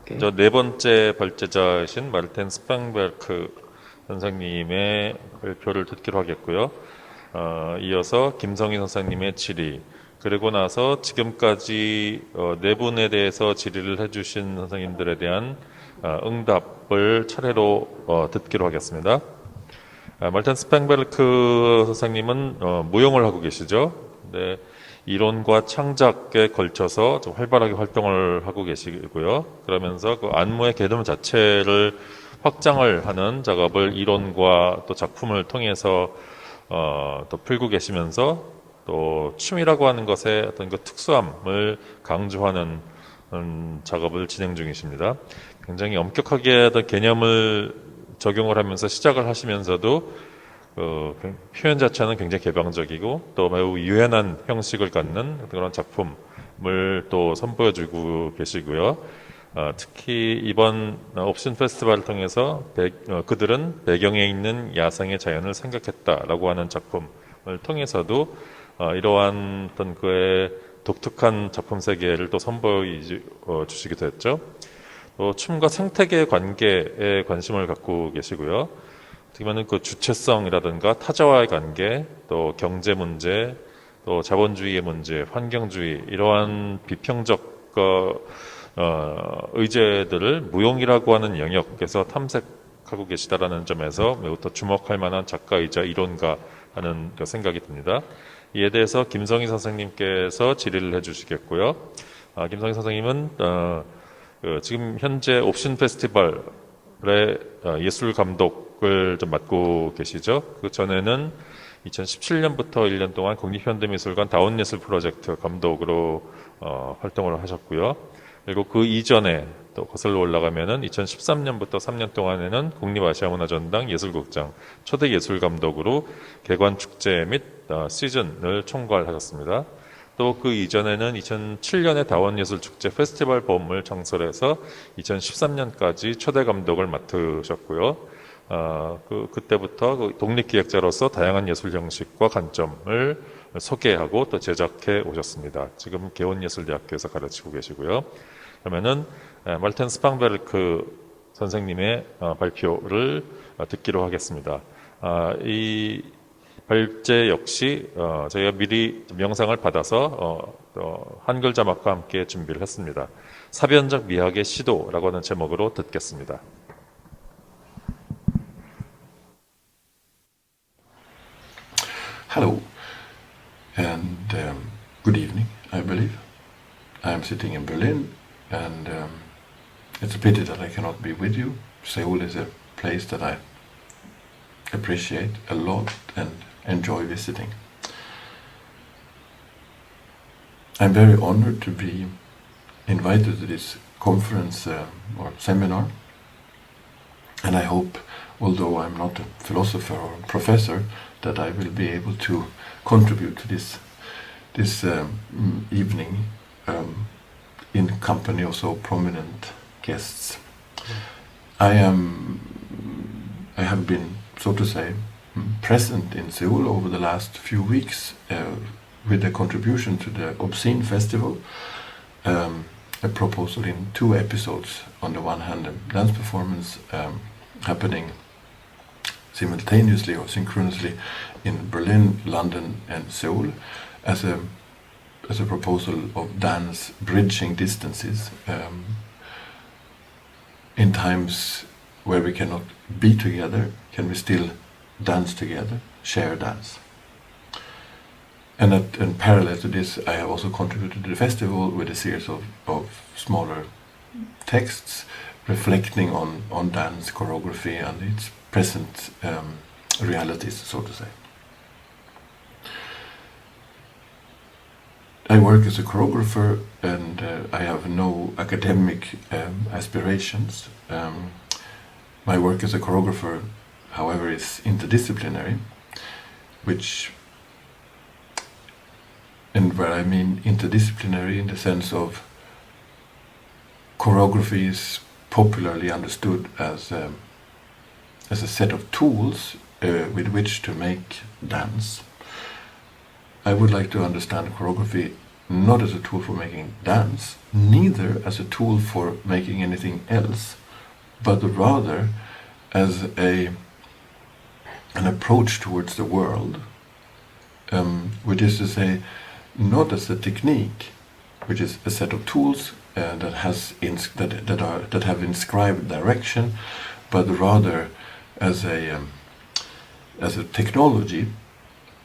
오케이. 저 네 번째 발제자이신 마르텐 스팽베르크 선생님의 발표를 듣기로 하겠고요. 이어서 김성희 선생님의 질의, 그리고 나서 지금까지 네 분에 대해서 질의를 해주신 선생님들에 대한 응답을 차례로 듣기로 하겠습니다. 말텐 스팽베르크 선생님은 무용을 하고 계시죠. 네, 이론과 창작에 걸쳐서 좀 활발하게 활동을 하고 계시고요. 그러면서 그 안무의 개념 자체를 확장을 하는 작업을 이론과 또 작품을 통해서 또 풀고 계시면서 또 춤이라고 하는 것의 어떤 그 특수함을 강조하는 작업을 진행 중이십니다. 굉장히 엄격하게 어떤 개념을 적용을 하면서 시작을 하시면서도 표현 자체는 굉장히 개방적이고 또 매우 유연한 형식을 갖는 그런 작품을 또 선보여주고 계시고요. 특히 이번 옵션 페스티벌을 통해서 그들은 배경에 있는 야생의 자연을 생각했다라고 하는 작품을 통해서도 이러한 어떤 그의 독특한 작품 세계를 또 선보여 주시기도 했죠. 또 춤과 생태계의 관계에 관심을 갖고 계시고요. 어떻게 보면 그 주체성이라든가 타자와의 관계, 또 경제 문제, 또 자본주의의 문제, 환경주의 이러한 비평적 의제들을 무용이라고 하는 영역에서 탐색하고 계시다라는 점에서 매우 또 주목할 만한 작가이자 이론가 하는 생각이 듭니다. 이에 대해서 김성희 선생님께서 질의를 해주시겠고요. 김성희 선생님은 지금 현재 옵션 페스티벌의 예술 감독을 좀 맡고 계시죠. 그 전에는 2017년부터 1년 동안 국립현대미술관 다운예술 프로젝트 감독으로 활동을 하셨고요. 그리고 그 이전에 또 거슬러 올라가면은 2013년부터 3년 동안에는 국립아시아문화전당 예술국장 초대 예술감독으로 개관축제 및 시즌을 총괄하셨습니다. 또 그 이전에는 2007년에 다원예술축제 페스티벌 봄을 창설해서 2013년까지 초대 감독을 맡으셨고요. 그때부터 그 독립기획자로서 다양한 예술 형식과 관점을 소개하고 또 제작해 오셨습니다. 지금 개원예술대학교에서 가르치고 계시고요. 그러면은 말텐 스팡베르크 선생님의 발표를 듣기로 하겠습니다. 이 발제 역시 저희가 미리 영상을 받아서 한글 자막과 함께 준비를 했습니다. 사변적 미학의 시도라고 하는 제목으로 듣겠습니다. Hello, and good evening, I believe. I'm sitting in Berlin, and it's a pity that I cannot be with you. Seoul is a place that I appreciate a lot and enjoy visiting. I'm very honored to be invited to this conference or seminar, and I hope, although I'm not a philosopher or a professor, that I will be able to contribute to this evening in company of so prominent guests. I have been, so to say, present in Seoul over the last few weeks with a contribution to the Obscene Festival, a proposal in 2 episodes. On the one hand, a dance performance happening simultaneously or synchronously in Berlin, London and Seoul as a proposal of dance bridging distances in times where we cannot be together. Can we still dance together, share dance? And parallel to this, I have also contributed to the festival with a series of smaller texts reflecting on dance choreography and its present realities, so to say. I work as a choreographer, and I have no academic aspirations. My work as a choreographer, however, is interdisciplinary, and where I mean interdisciplinary in the sense of choreography is popularly understood as a set of tools with which to make dance. I would like to understand choreography not as a tool for making dance, neither as a tool for making anything else, but rather as an approach towards the world, which is to say, not as a technique, which is a set of tools that have inscribed direction, but rather as a technology,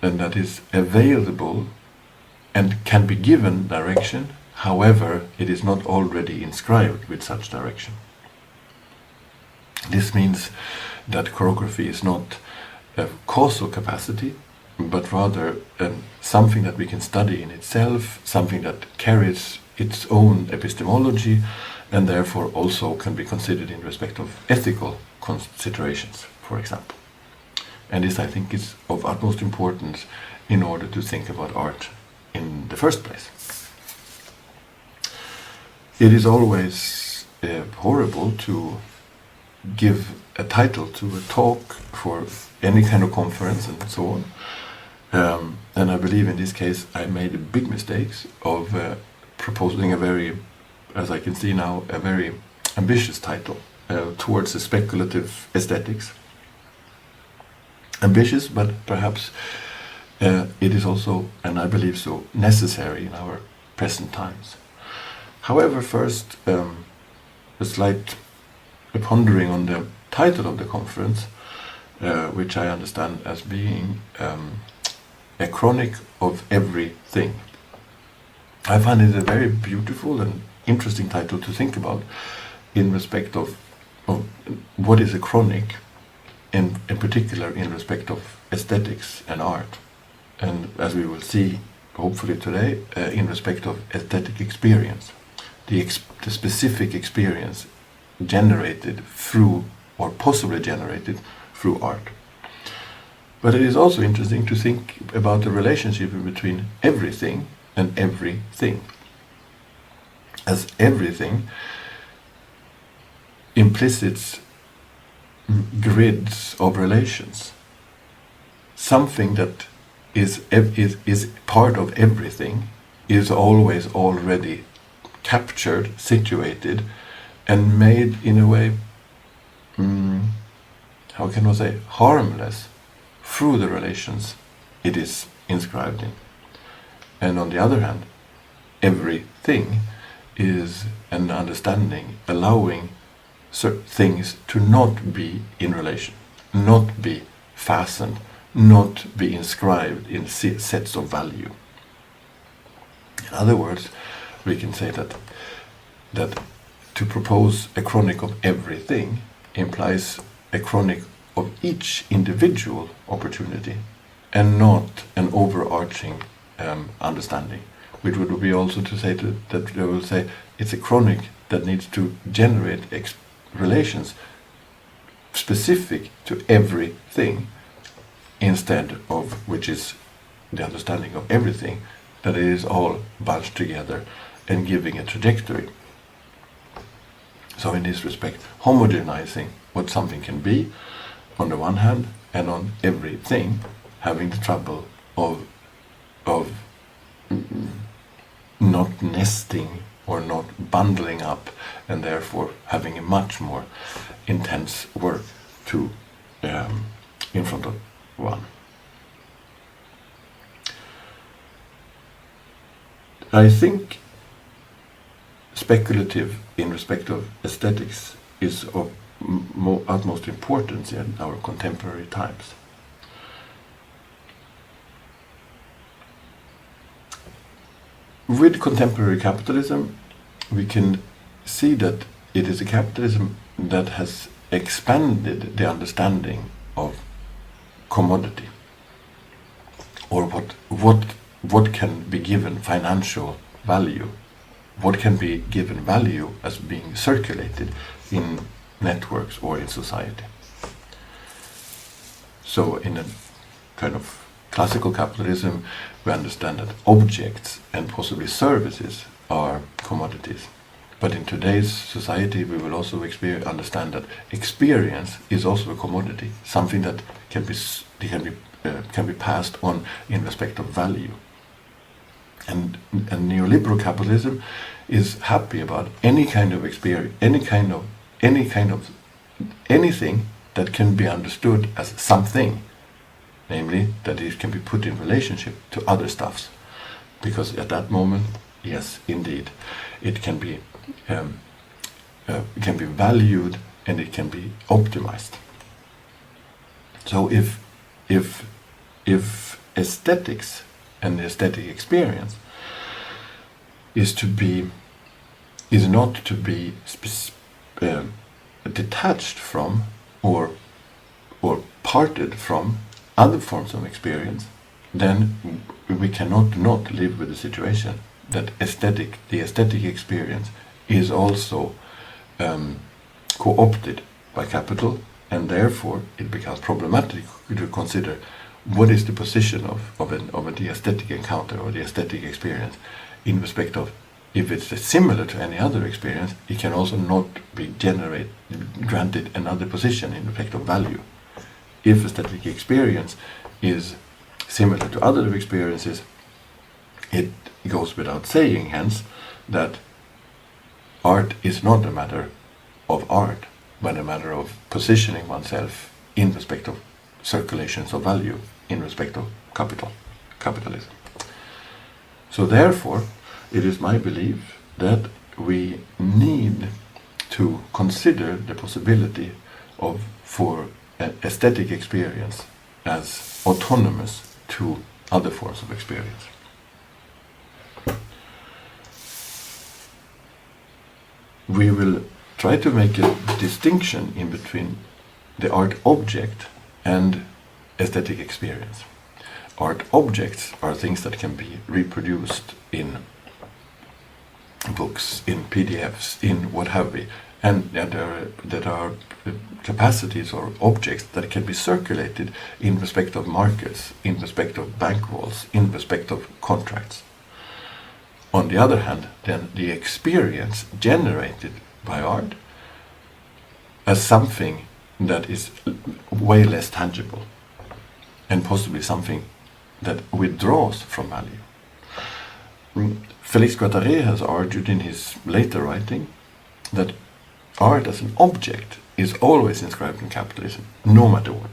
and that is available and can be given direction, however it is not already inscribed with such direction. This means that choreography is not a causal capacity, but rather something that we can study in itself, something that carries its own epistemology, and therefore also can be considered in respect of ethical considerations, for example. And this, I think, is of utmost importance in order to think about art in the first place. It is always horrible to give a title to a talk for any kind of conference and so on. And I believe in this case I made big mistakes of proposing a very, as I can see now, a very ambitious title towards the speculative aesthetics. Ambitious, but perhaps it is also, and I believe so, necessary in our present times. However, first, a slight pondering on the title of the conference, which I understand as being a chronic of everything. I find it a very beautiful and interesting title to think about in respect of what is a chronic, in particular in respect of aesthetics and art. And as we will see, hopefully today, in respect of aesthetic experience, the specific experience generated through, or possibly generated through art. But it is also interesting to think about the relationship between everything and everything, as everything implicits grids of relations. Something that is part of everything is always already captured, situated, and made in a way, how can I say, harmless through the relations it is inscribed in. And on the other hand, everything is an understanding allowing certain things to not be in relation, not be fastened, not be inscribed in sets of value. In other words, we can say that to propose a chronic of everything implies a chronic of each individual opportunity and not an overarching understanding, which would be also to say that they will say it's a chronic that needs to generate relations specific to everything, instead of which is the understanding of everything, that it is all bunched together and giving a trajectory. So in this respect, homogenizing what something can be on the one hand, and on everything having the trouble of not nesting or not bundling up, and therefore having a much more intense work to in front of one. I think speculative in respect of aesthetics is of utmost importance in our contemporary times. With contemporary capitalism, we can see that it is a capitalism that has expanded the understanding of commodity, or what can be given financial value, what can be given value as being circulated in networks or in society. So in a kind of classical capitalism, we understand that objects and possibly services are commodities. But in today's society, we will also understand that experience is also a commodity, something that can be passed on in respect of value. And neoliberal capitalism is happy about any kind of experience, anything that can be understood as something, namely that it can be put in relationship to other stuffs, because at that moment, yes, indeed, it can be valued and it can be optimized. So if aesthetics and the aesthetic experience is not to be detached from or parted from other forms of experience, then we cannot not live with the situation that the aesthetic experience is also co-opted by capital, and therefore it becomes problematic to consider what is the position of the aesthetic encounter or the aesthetic experience in respect of, if it's similar to any other experience, it can also not be granted another position in respect of value. If aesthetic experience is similar to other experiences, it goes without saying, hence, that art is not a matter of art, but a matter of positioning oneself in respect of circulations of value, in respect of capitalism. So therefore, it is my belief that we need to consider the possibility for an aesthetic experience as autonomous to other forms of experience. We will try to make a distinction in between the art object and aesthetic experience. Art objects are things that can be reproduced in books, in PDFs, in what have we, and that are capacities or objects that can be circulated in respect of markets, in respect of bank walls, in respect of contracts. On the other hand, then the experience generated by art as something that is way less tangible and possibly something that withdraws from value. Félix Guattari has argued in his later writing that art as an object is always inscribed in capitalism, no matter what.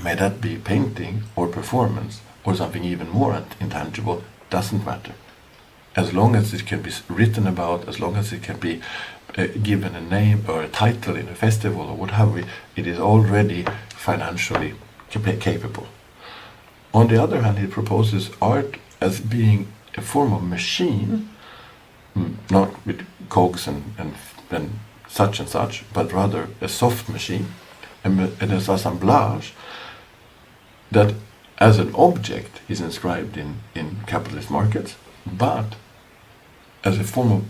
May that be painting or performance or something even more intangible, doesn't matter. As long as it can be written about, as long as it can be given a name or a title in a festival or what have we, it is already financially capable. On the other hand, he proposes art as being a form of machine, not with cogs and such, but rather a soft machine, an assemblage that as an object is inscribed in capitalist markets, but as a form of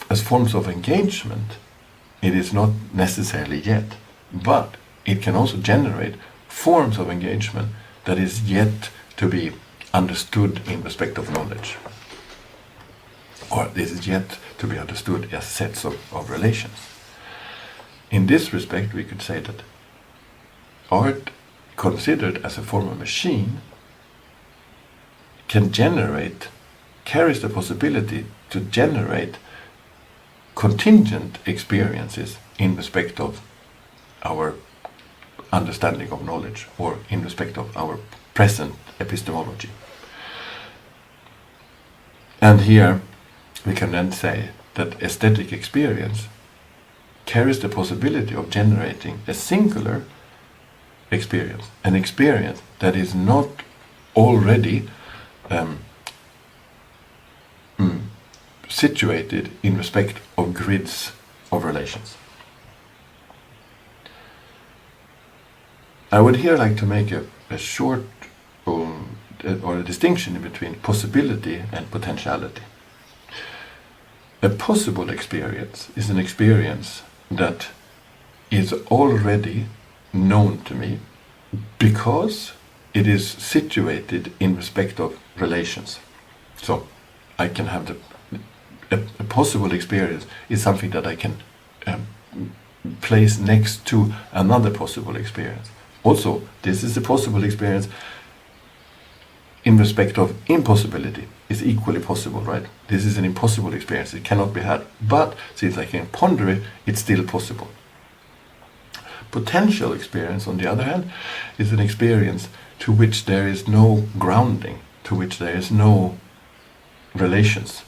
as forms of engagement, it is not necessarily yet, but it can also generate forms of engagement that is yet to be understood in respect of knowledge, or this is yet to be understood as sets of relations. In this respect, we could say that art, considered as a form of machine, carries the possibility to generate contingent experiences in respect of our understanding of knowledge or in respect of our present epistemology. And here we can then say that aesthetic experience carries the possibility of generating a singular experience, an experience that is not already situated in respect of grids of relations. I would here like to make a short or a distinction between possibility and potentiality. A possible experience is an experience that is already known to me because it is situated in respect of relations. So I can have a possible experience is something that I can place next to another possible experience. Also, this is a possible experience in respect of impossibility is equally possible, right? This is an impossible experience. It cannot be had. But since I can ponder it, it's still possible. Potential experience, on the other hand, is an experience to which there is no grounding, to which there is no relations.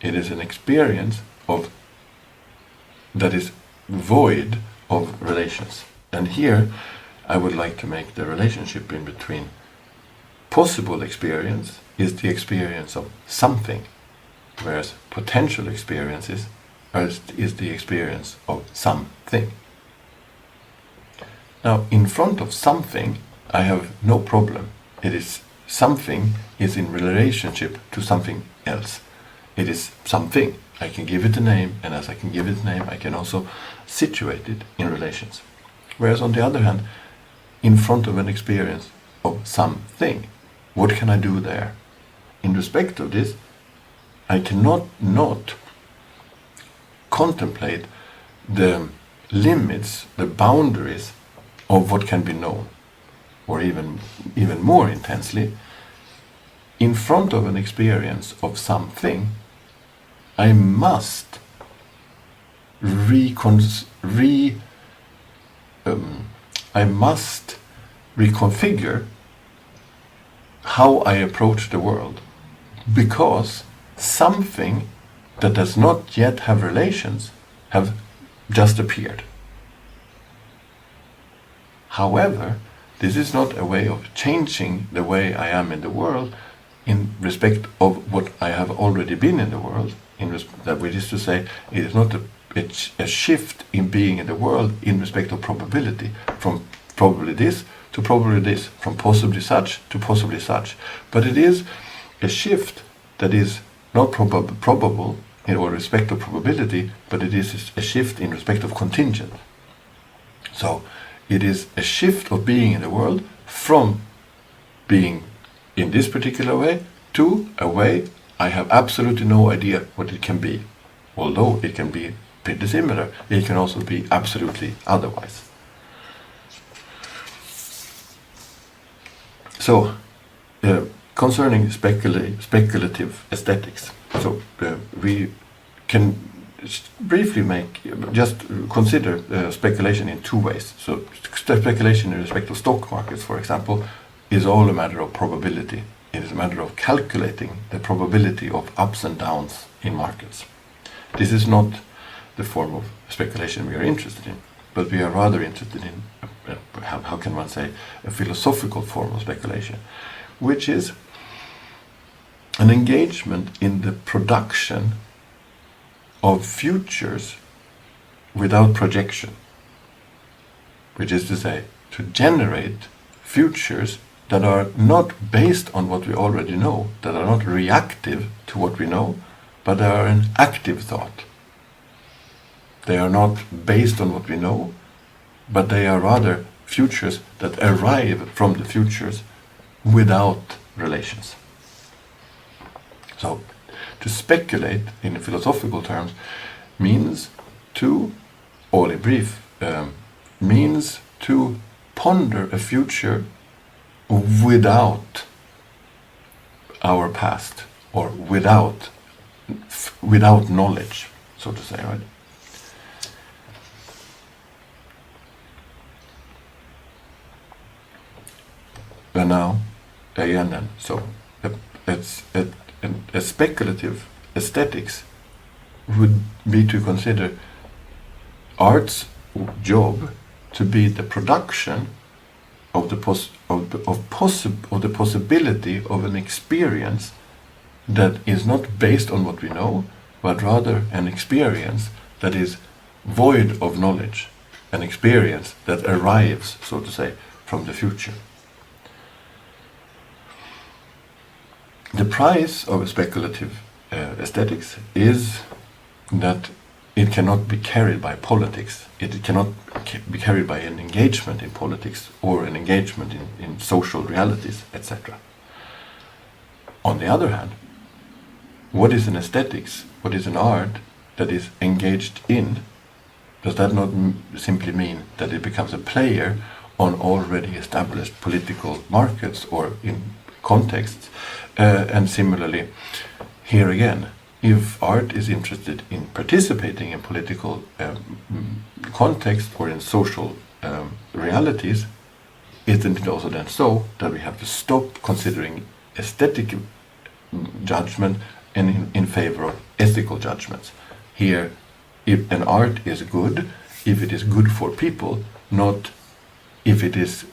It is an experience of that is void of relations. And here I would like to make the relationship in between possible experience is the experience of something, whereas potential experiences is the experience of something. Now, in front of something, I have no problem. It is something is in relationship to something else. It is something. I can give it a name, and as I can give it a name, I can also situate it in relations. Whereas on the other hand, in front of an experience of something, what can I do there? In respect of this, I cannot not contemplate the limits, the boundaries of what can be known, or even more intensely, in front of an experience of something, I must reconfigure how I approach the world, because something that does not yet have relations have just appeared. However, this is not a way of changing the way I am in the world in respect of what I have already been in the world, which is to say, it is not a shift in being in the world in respect of probability, from probably this to probably this, from possibly such to possibly such. But it is a shift that is not probable in respect of probability, but it is a shift in respect of contingent. So it is a shift of being in the world from being in this particular way to a way I have absolutely no idea what it can be. Although it can be pretty similar, it can also be absolutely otherwise. So, concerning speculative aesthetics, so we can briefly just consider speculation in two ways. So, speculation in respect of stock markets, for example, is all a matter of probability. It is a matter of calculating the probability of ups and downs in markets. This is not the form of speculation we are interested in, but we are rather interested in, how can one say, a philosophical form of speculation, which is an engagement in the production of futures without projection, which is to say, to generate futures that are not based on what we already know, that are not reactive to what we know, but they are an active thought. They are not based on what we know, but they are rather futures that arrive from the futures without relations. So, to speculate in philosophical terms means to, all in brief, means to ponder a future without our past, or without knowledge, so to say, right? And now, again then, so a speculative aesthetics would be to consider art's job to be the production of the possibility of an experience that is not based on what we know, but rather an experience that is void of knowledge, an experience that arrives, so to say, from the future. The price of a speculative aesthetics is that it cannot be carried by politics. It cannot be carried by an engagement in politics or an engagement in social realities, etc. On the other hand, what is an aesthetics, what is an art that is engaged in, does that not simply mean that it becomes a player on already established political markets or in contexts. And similarly, here again, if art is interested in participating in political context or in social realities, isn't it also then so that we have to stop considering aesthetic judgment and in favor of ethical judgments? Here, if an art is good, if it is good for people, not if it is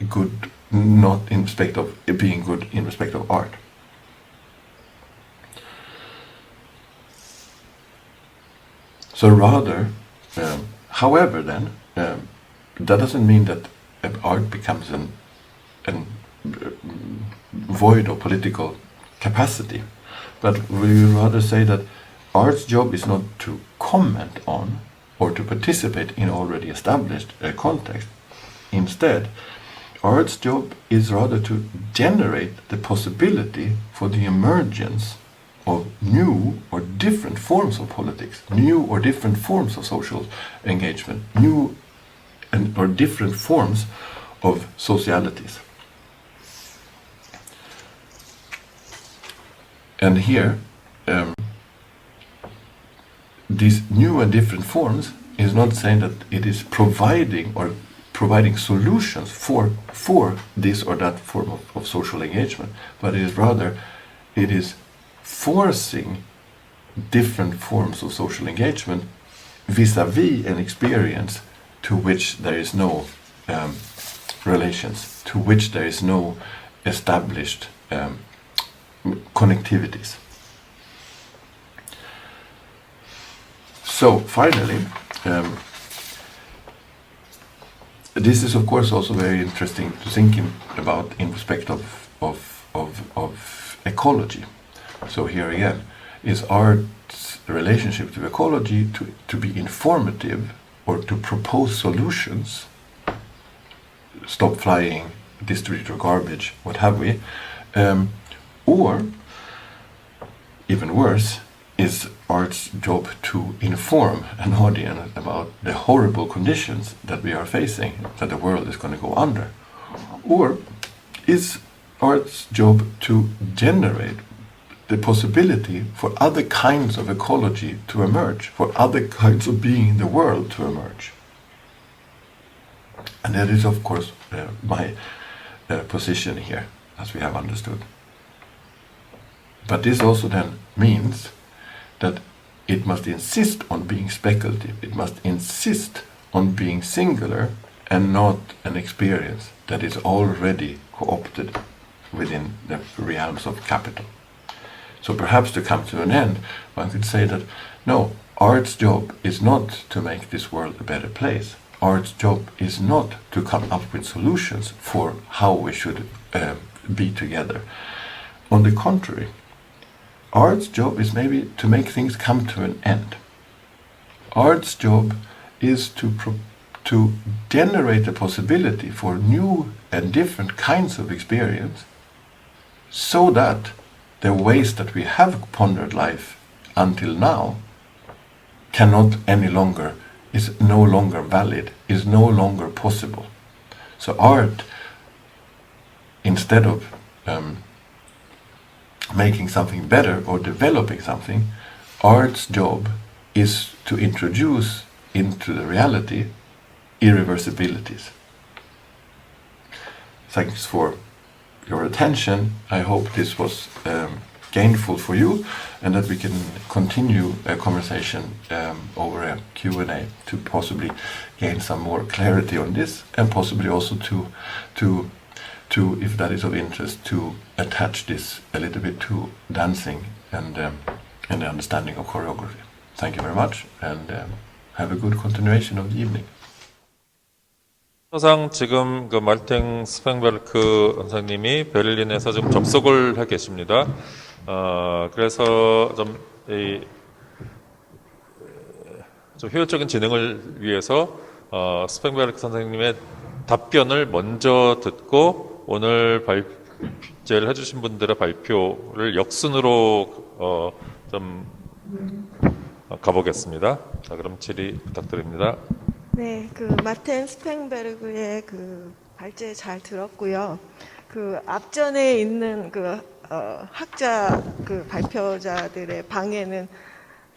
good, not in respect of it being good in respect of art. So rather, however, then that doesn't mean that art becomes an void of political capacity, but we would rather say that art's job is not to comment on or to participate in already established context. Instead, art's job is rather to generate the possibility for the emergence of new or different forms of politics, new or different forms of social engagement, new or different forms of socialities. And here, these new and different forms is not saying that it is providing solutions for this or that form of social engagement, but it is rather, it is forcing different forms of social engagement vis-a-vis an experience to which there is no relations, to which there is no established connectivities. So finally, this is of course also very interesting to think about in respect of ecology. So here again, is art's relationship to ecology to be informative or to propose solutions, stop flying, distribute your garbage, what have we, or even worse, is art's job to inform an audience about the horrible conditions that we are facing, that the world is going to go under? Or is art's job to generate the possibility for other kinds of ecology to emerge, for other kinds of being in the world to emerge? And that is of course my position here, as we have understood. But this also then means that it must insist on being speculative, it must insist on being singular and not an experience that is already co-opted within the realms of capital. So perhaps to come to an end, one could say that no, art's job is not to make this world a better place. Art's job is not to come up with solutions for how we should be together. On the contrary, art's job is maybe to make things come to an end. Art's job is to generate a possibility for new and different kinds of experience, so that the ways that we have pondered life until now cannot any longer, is no longer valid, is no longer possible. So art, instead of making something better or developing something, art's job is to introduce into the reality irreversibilities. Thanks for your attention. I hope this was gainful for you, and that we can continue a conversation over a Q&A to possibly gain some more clarity on this, and possibly also to if that is of interest, to attach this a little bit to dancing and the understanding of choreography. Thank you very much, and have a good continuation of the evening. 항상 지금 그 말텐 스팽베르크 선생님이 베를린에서 지금 접속을 해 계십니다. 그래서 좀 효율적인 진행을 위해서 스팽베르크 선생님의 답변을 먼저 듣고 오늘 발제를 해주신 분들의 발표를 역순으로 좀 가보겠습니다. 자, 그럼 질의 부탁드립니다. 네, 마텐 스팽베르그의 발제 잘 들었고요. 그 앞전에 있는 학자 발표자들의 방에는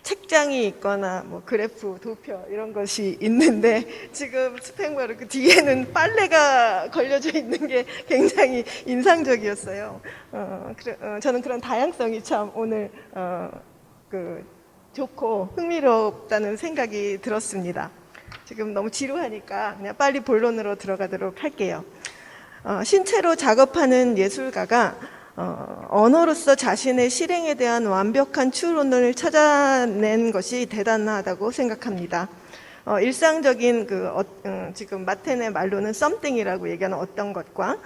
책장이 있거나 뭐 그래프, 도표 이런 것이 있는데 지금 스팽베르크 뒤에는 빨래가 걸려져 있는 게 굉장히 인상적이었어요. 저는 그런 다양성이 참 오늘 좋고 흥미롭다는 생각이 들었습니다. 지금 너무 지루하니까 그냥 빨리 본론으로 들어가도록 할게요. 신체로 작업하는 예술가가 언어로서 자신의 실행에 대한 완벽한 추론을 찾아낸 것이 대단하다고 생각합니다. 일상적인 지금 마텐의 말로는 something이라고 얘기하는 어떤 것과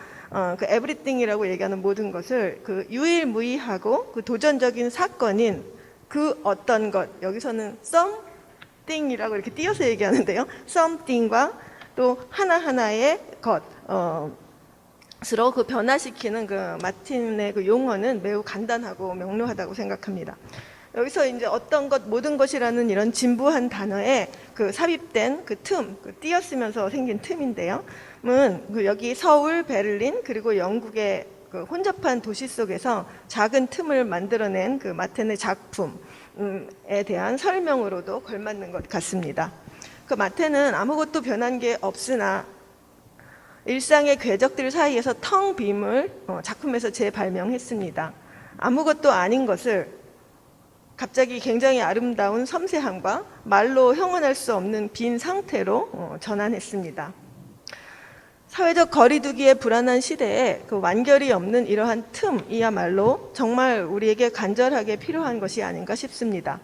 everything이라고 얘기하는 모든 것을 유일무이하고 도전적인 사건인 어떤 것, 여기서는 something이라고 이렇게 띄어서 얘기하는데요. something과 또 하나하나의 것, 스로 변화시키는 마틴의 용어는 매우 간단하고 명료하다고 생각합니다. 여기서 이제 어떤 것, 모든 것이라는 이런 진부한 단어에 삽입된 틈, 띄었으면서 생긴 틈인데요. 여기 서울, 베를린, 그리고 영국의 혼잡한 도시 속에서 작은 틈을 만들어낸 마틴의 작품에 대한 설명으로도 걸맞는 것 같습니다. 마틴은 아무것도 변한 게 없으나 일상의 궤적들 사이에서 텅 빔을 작품에서 재발명했습니다. 아무것도 아닌 것을 갑자기 굉장히 아름다운 섬세함과 말로 형언할 수 없는 빈 상태로 전환했습니다. 사회적 거리두기의 불안한 시대에 완결이 없는 이러한 틈이야말로 정말 우리에게 간절하게 필요한 것이 아닌가 싶습니다.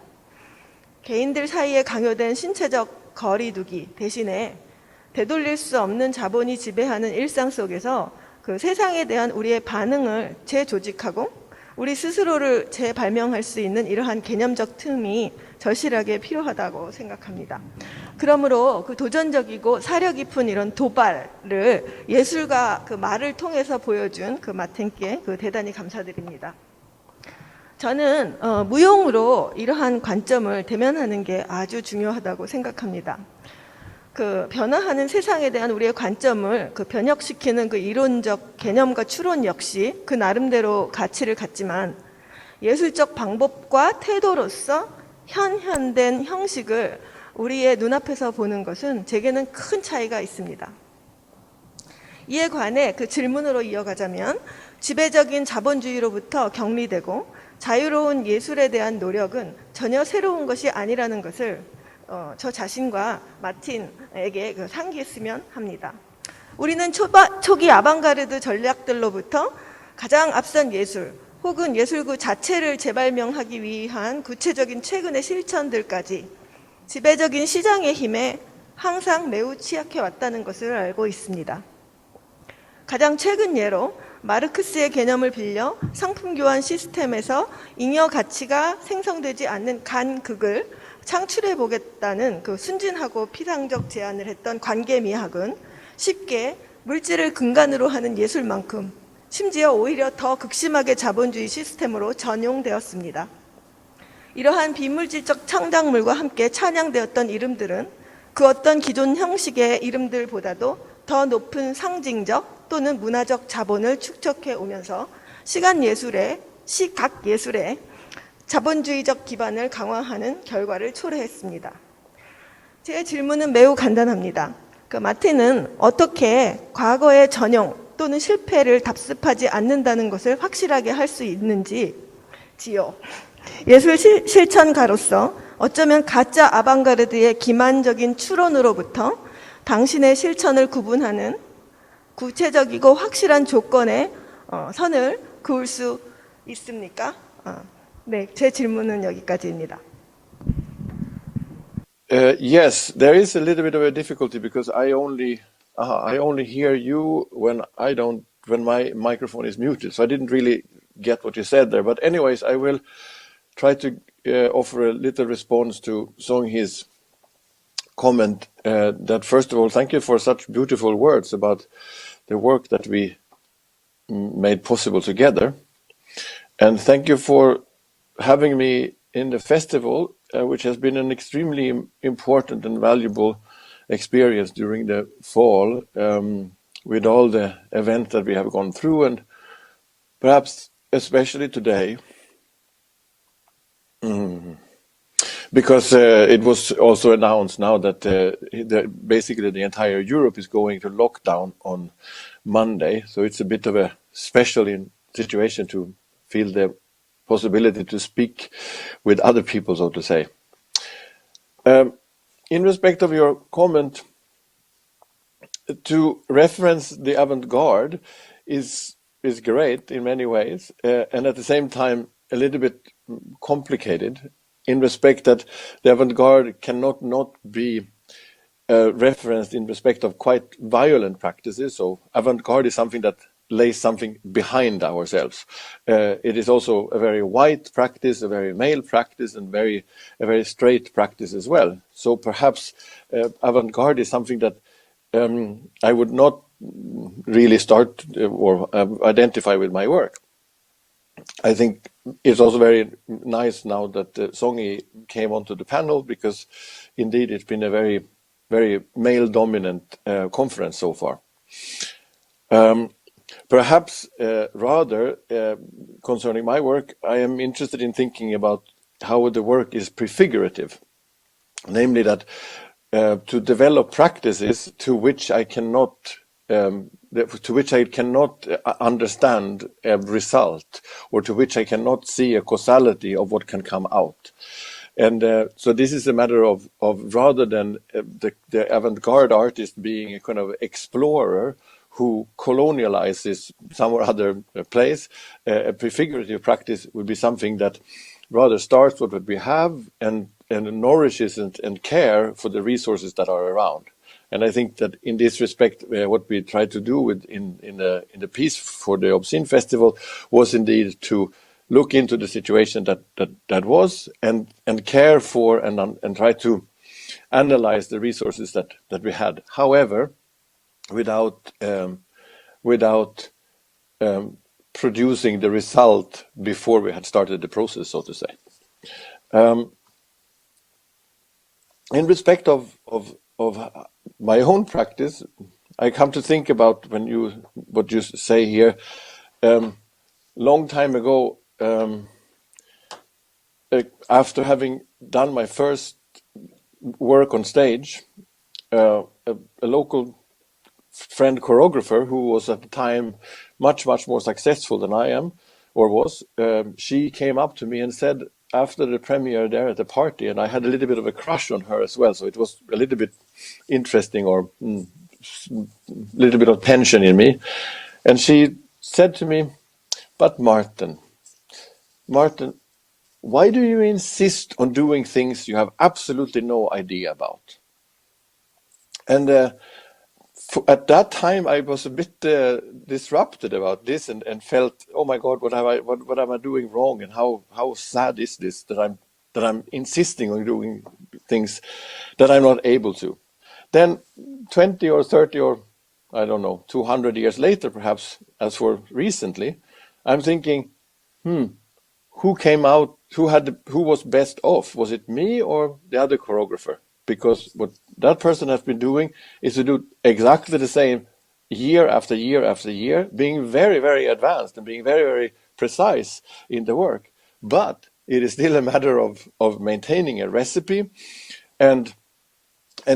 개인들 사이에 강요된 신체적 거리두기 대신에 되돌릴 수 없는 자본이 지배하는 일상 속에서 세상에 대한 우리의 반응을 재조직하고 우리 스스로를 재발명할 수 있는 이러한 개념적 틈이 절실하게 필요하다고 생각합니다. 그러므로 도전적이고 사려 깊은 이런 도발을 예술과 말을 통해서 보여준 마틴께 대단히 감사드립니다. 저는 무용으로 이러한 관점을 대면하는 게 아주 중요하다고 생각합니다. 변화하는 세상에 대한 우리의 관점을 변혁시키는 이론적 개념과 추론 역시 나름대로 가치를 갖지만 예술적 방법과 태도로서 현현된 형식을 우리의 눈앞에서 보는 것은 제게는 큰 차이가 있습니다. 이에 관해 질문으로 이어가자면 지배적인 자본주의로부터 격리되고 자유로운 예술에 대한 노력은 전혀 새로운 것이 아니라는 것을 저 자신과 마틴에게 상기했으면 합니다. 우리는 초기 아방가르드 전략들로부터 가장 앞선 예술 혹은 예술 자체를 재발명하기 위한 구체적인 최근의 실천들까지 지배적인 시장의 힘에 항상 매우 취약해 왔다는 것을 알고 있습니다. 가장 최근 예로 마르크스의 개념을 빌려 상품 교환 시스템에서 잉여 가치가 생성되지 않는 간극을 창출해 보겠다는 순진하고 피상적 제안을 했던 관계미학은 쉽게 물질을 근간으로 하는 예술만큼 심지어 오히려 더 극심하게 자본주의 시스템으로 전용되었습니다. 이러한 비물질적 창작물과 함께 찬양되었던 이름들은 어떤 기존 형식의 이름들보다도 더 높은 상징적 또는 문화적 자본을 축적해 오면서 시각 예술의 자본주의적 기반을 강화하는 결과를 초래했습니다. 제 질문은 매우 간단합니다. 마틴은 어떻게 과거의 전용 또는 실패를 답습하지 않는다는 것을 확실하게 할 수 있는지요. 예술 실천가로서 어쩌면 가짜 아방가르드의 기만적인 추론으로부터 당신의 실천을 구분하는 구체적이고 확실한 조건의 선을 그을 수 있습니까? 네, 제 질문은 여기까지입니다. Yes, there is a little bit of a difficulty because I only hear you when my microphone is muted. So I didn't really get what you said there. But anyways, I will try to offer a little response to Songhee's comment. That first of all, thank you for such beautiful words about the work that we made possible together, and thank you for having me in the festival, which has been an extremely important and valuable experience during the fall, with all the events that we have gone through, and perhaps especially today, because it was also announced now that basically the entire Europe is going to lockdown on Monday. So it's a bit of a special situation to feel the possibility to speak with other people, so to say. In respect of your comment, to reference the avant-garde is great in many ways, and at the same time a little bit complicated, in respect that the avant-garde cannot not be referenced in respect of quite violent practices. So avant-garde is something that lays something behind ourselves. It is also a very white practice, a very male practice, and a very straight practice as well. So perhaps avant-garde is something that I would not really start or identify with my work. I think it's also very nice now that Songi came onto the panel, because indeed it's been a very, very male-dominant conference so far. Perhaps rather concerning my work, I am interested in thinking about how the work is prefigurative, namely that to develop practices to which I cannot understand a result, or to which I cannot see a causality of what can come out. And so this is a matter of rather than the avant-garde artist being a kind of explorer who colonializes some or other place, a prefigurative practice would be something that rather starts with what we have and nourishes and care for the resources that are around. And I think that in this respect, what we tried to do in the piece for the Obscene Festival was indeed to look into the situation that was and care for and try to analyze the resources that we had. However, without producing the result before we had started the process, so to say. In respect of my own practice, I come to think about what you say here. Long time ago, after having done my first work on stage, a local friend choreographer who was at the time much more successful than I am or was, she came up to me and said, after the premiere there at the party, and I had a little bit of a crush on her as well, so it was a little bit interesting, or a little bit of tension in me. And she said to me, "But Martin, why do you insist on doing things you have absolutely no idea about?" And at that time, I was a bit disrupted about this and felt, oh my God, what am I doing wrong, and how sad is this that I'm insisting on doing things that I'm not able to. Then 20 or 30 or I don't know, 200 years later, perhaps, as for recently, I'm thinking, who came out? Who was best off? Was it me or the other choreographer? Because what that person has been doing is to do exactly the same year after year after year, being very, very advanced and being very, very precise in the work. But it is still a matter of maintaining a recipe and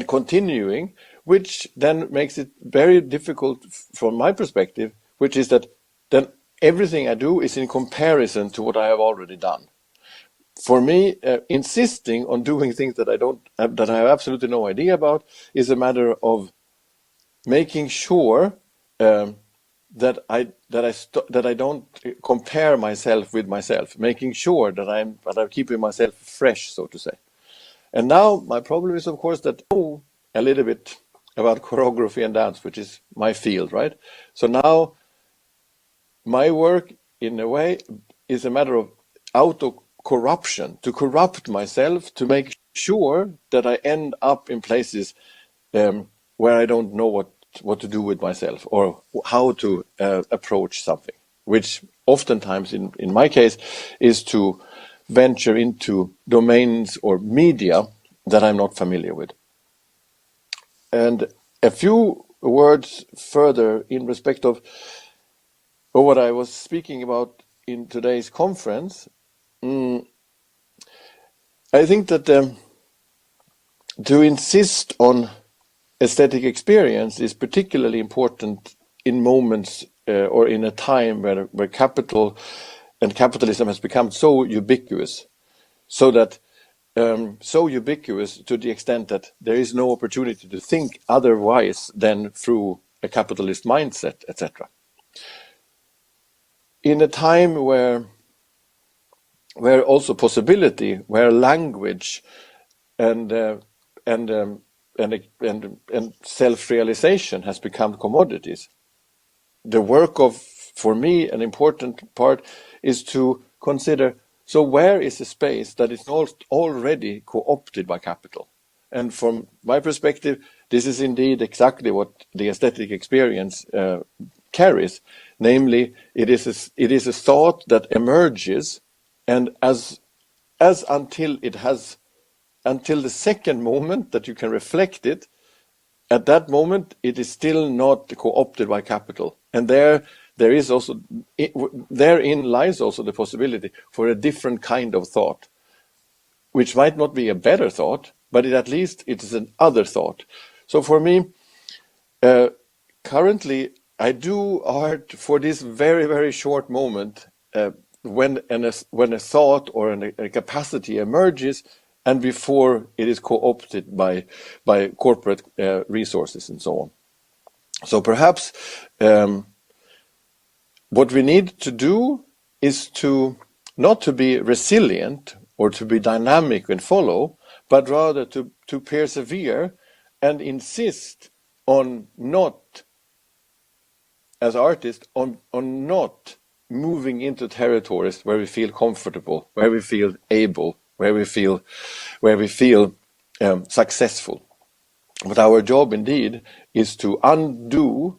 continuing, which then makes it very difficult from my perspective, which is that then everything I do is in comparison to what I have already done. For me, insisting on doing things that I have absolutely no idea about is a matter of making sure that I don't compare myself with myself, making sure that I'm keeping myself fresh, so to say. And now my problem is, of course, that I know a little bit about choreography and dance, which is my field, right? So now my work, in a way, is a matter of auto-corruption, to corrupt myself, to make sure that I end up in places where I don't know what to do with myself or how to approach something, which oftentimes, in my case, is to venture into domains or media that I'm not familiar with. And a few words further in respect of what I was speaking about in today's conference. I think that to insist on aesthetic experience is particularly important in moments or in a time where capital and capitalism has become so ubiquitous, so ubiquitous to the extent that there is no opportunity to think otherwise than through a capitalist mindset, etc. In a time where also possibility, where language and self-realization has become commodities, the work of, for me, an important part is to consider, so where is the space that is not already co-opted by capital? And from my perspective, this is indeed exactly what the aesthetic experience carries. Namely, it is a thought that emerges, and as until the second moment that you can reflect it, at that moment it is still not co-opted by capital. And there is also, therein lies also the possibility for a different kind of thought, which might not be a better thought, but at least it is an other thought. So for me, currently I do art for this very, very short moment when a thought or a capacity emerges, and before it is co-opted by corporate resources and so on. So perhaps what we need to do is to not to be resilient or to be dynamic and follow, but rather to persevere and insist on not, as artists, on not moving into territories where we feel comfortable, where we feel able, where we feel successful. But our job indeed is to undo,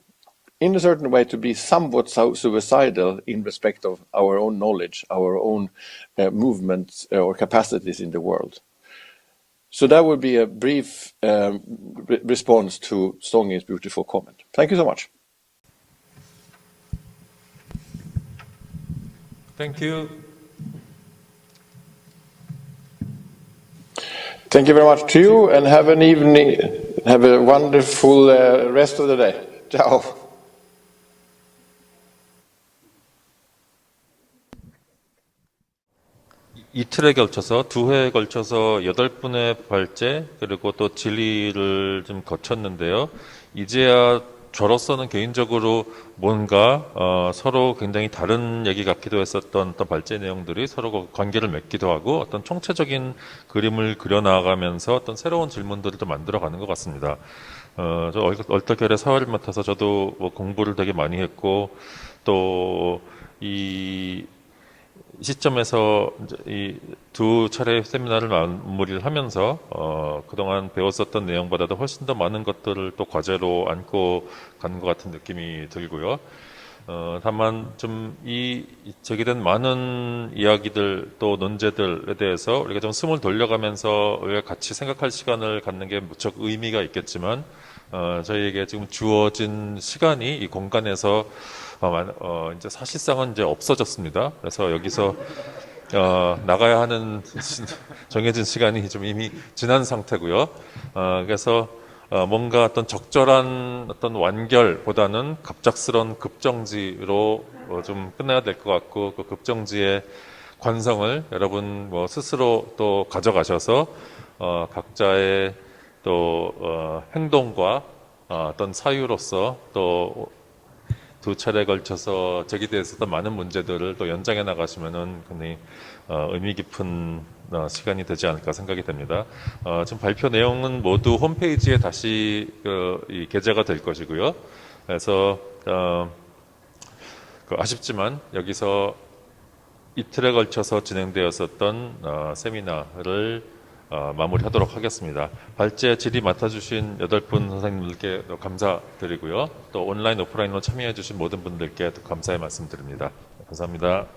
in a certain way, to be somewhat suicidal in respect of our own knowledge, our own movements or capacities in the world. So that would be a brief response to Songy's beautiful comment. Thank you so much. Thank you. Thank you very much to you, and have an evening, have a wonderful rest of the day. Ciao. 이틀에 걸쳐서, 2회에 걸쳐서 8분의 발제, 그리고 또 질의를 좀 거쳤는데요. 이제야 저로서는 개인적으로 뭔가 서로 굉장히 다른 얘기 같기도 했었던 어떤 발제 내용들이 서로 관계를 맺기도 하고 어떤 총체적인 그림을 그려나가면서 어떤 새로운 질문들을 또 만들어가는 것 같습니다. 저 얼떨결에 사회를 맡아서 저도 뭐 공부를 되게 많이 했고, 또 이 시점에서 이 두 차례 세미나를 마무리를 하면서 그동안 배웠었던 내용보다도 훨씬 더 많은 것들을 또 과제로 안고 가는 것 같은 느낌이 들고요. 다만 좀 이 제기된 많은 이야기들 또 논제들에 대해서 우리가 좀 숨을 돌려가면서 우리가 같이 생각할 시간을 갖는 게 무척 의미가 있겠지만 저희에게 지금 주어진 시간이 이 공간에서 이제 사실상은 이제 없어졌습니다. 그래서 여기서 나가야 하는 정해진 시간이 좀 이미 지난 상태고요. 그래서 뭔가 어떤 적절한 어떤 완결보다는 갑작스런 급정지로 좀 끝내야 될 것 같고, 그 급정지의 관성을 여러분 뭐 스스로 또 가져가셔서 각자의 또 행동과 어떤 사유로서 또 두 차례에 걸쳐서 제기되었었던 많은 문제들을 또 연장해 나가시면은 굉장히 의미 깊은 시간이 되지 않을까 생각이 됩니다. 지금 발표 내용은 모두 홈페이지에 다시 게재가 될 것이고요. 그래서 아쉽지만 여기서 이틀에 걸쳐서 진행되었었던 세미나를 마무리하도록 하겠습니다. 발제 질의 맡아주신 8분 선생님들께 감사드리고요. 또 온라인, 오프라인으로 참여해주신 모든 분들께 감사의 말씀드립니다. 감사합니다.